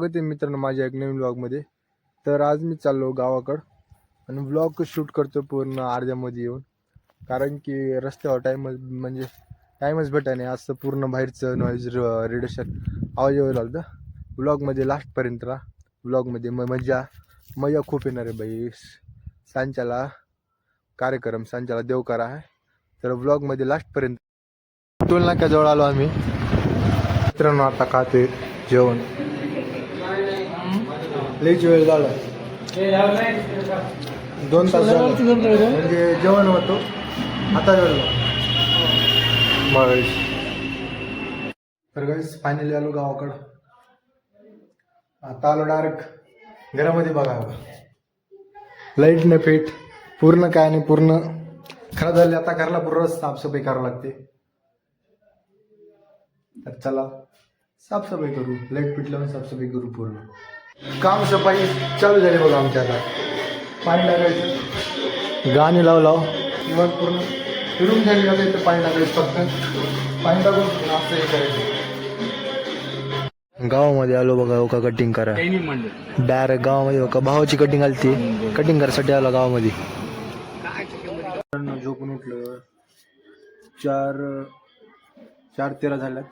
स्वागत आहे मित्रांनो माझ्या एक नवीन व्लॉगमध्ये। तर आज मी चाललो गावाकडं आणि व्लॉग शूट करतो पूर्ण अर्ध्यामध्ये येऊन, कारण की रस्त्यावर टाईमच भेटत नाही। असं पूर्ण बाहेरचं नॉईज रेडिएशन आवाज येऊ लागलं व्लॉगमध्ये। लास्टपर्यंत राहा व्लॉगमध्ये, मजा खूप येणार आहे बाई। सांच्याला कार्यक्रम, सांच्याला देवकारा आहे, तर व्लॉगमध्ये लास्टपर्यंत। टोल नाक्याजवळ आलो आम्ही मित्रांनो, आता खाते जेवण। लईच वेळ झाला, 2 तास झाले म्हणजे जेवण होतो आता वेळ मग। तर गाईस फायनली आलो गावाकडं। आता आलो डायरेक्ट घरामध्ये। बघा लाईट नाही, पेट पूर्ण काय नाही, पूर्ण खराब झाले। आता घरला पूर्ण साफसफाई करावं लागते, तर चला साफसफाई करू। लाईट पेटल्यावर साफसफाई करू पूर्ण। काम सफाई चालू झाली बघा आमच्या। आता पाणी टाकायचं, गाणी लाव किंवा पूर्ण फिरून झाली जाते, तर पाणी टाकायचं। फक्त पाणी टाकून असं हे करायचं। गावामध्ये आलो बघा, का कटिंग करा डायरेक्ट गावामध्ये बघा। भावाची कटिंग आली, ती कटिंग करायसाठी आलो गावामध्ये। झोपून उठलं 4:13 झाल्यात,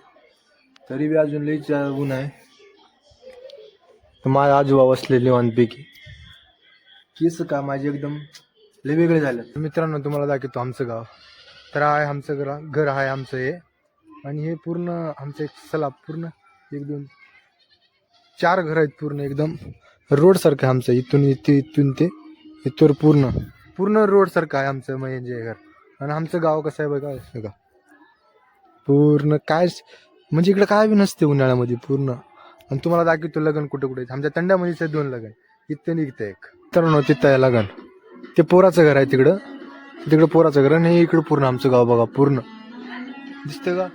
तरी बी अजून लईच ऊन आहे। माझे आजोबा बसले निवांतपैकी, केस का माझे एकदम लय वेगळे झाले। मित्रांनो तुम्हाला दाखवतो आमचं गाव। तर आहे आमचं घर आहे आमचं हे, आणि हे पूर्ण आमचं एक सलाब, पूर्ण 1 2 4 घर आहेत पूर्ण एकदम रोड सारखं आहे आमचं। इथून ते इथवर पूर्ण रोड सारखं आहे आमचं म्हणजे घर। आणि आमचं गाव कसं आहे बघा, पूर्ण काय म्हणजे इकडे काय बी नसते उन्हाळ्यामध्ये पूर्ण। आणि तुम्हाला दाखवतो लग्न कुठे कुठे आमच्या तंड्यामध्येच 2 लग्न, इथं निघतं एक। तर तिथं आहे लग्न, ते पोराचं घर आहे तिकडं पोराचं घर। आणि इकडं पूर्ण आमचं गाव बघा, पूर्ण दिसतंय का?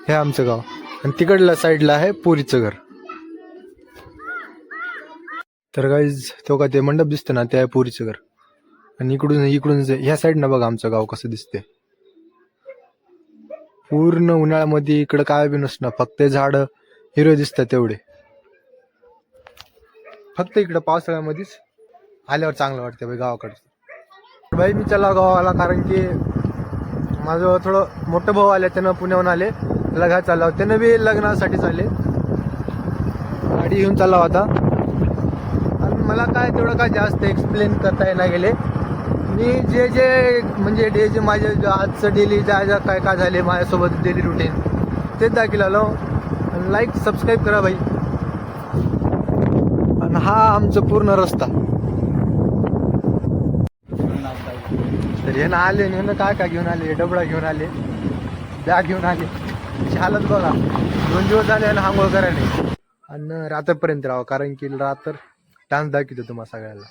हे आमचं गाव, आणि तिकडल्या साईडला आहे पोरीचं घर। तर गाईज तो का ते मंडप दिसतं ना, ते आहे पोरीचं घर। आणि इकडून ह्या साईडनं बघा आमचं गाव कसं दिसते। पूर्ण उन्हाळ्यामध्ये इकडं काय बी नसणार, फक्त झाड हिरवे दिसतात तेवढे। फक्त इकडं पावसाळ्यामध्येच आल्यावर चांगलं वाटतं बाई गावाकडचं। बाई मी चला गावाला, कारण की माझं थोडं मोठं भाऊ आले, त्यानं पुण्याहून आले, लग्नात चालला होता। त्यानं बी लग्नासाठी चालले, गाडी घेऊन चालला होता। आणि मला काय तेवढं काय जास्त एक्सप्लेन करता येणार गेले। मी जे म्हणजे जे माझे आजचं डेली ज्या काय झाले माझ्यासोबत डेली रुटीन, तेच दाखल आलो। लाईक सबस्क्राईब करा बाई। आणि हा आमचं पूर्ण रस्ता। तर हे ना आले, हे काय घेऊन आले, डबडा घेऊन आले, बॅग घेऊन आले। हालत बघा, 2 दिवस झाले आणि आंघोळ करायला। आणि रात्रपर्यंत राहावं, कारण की रात्र डान्स दाखवतो तुम्हाला सगळ्याला।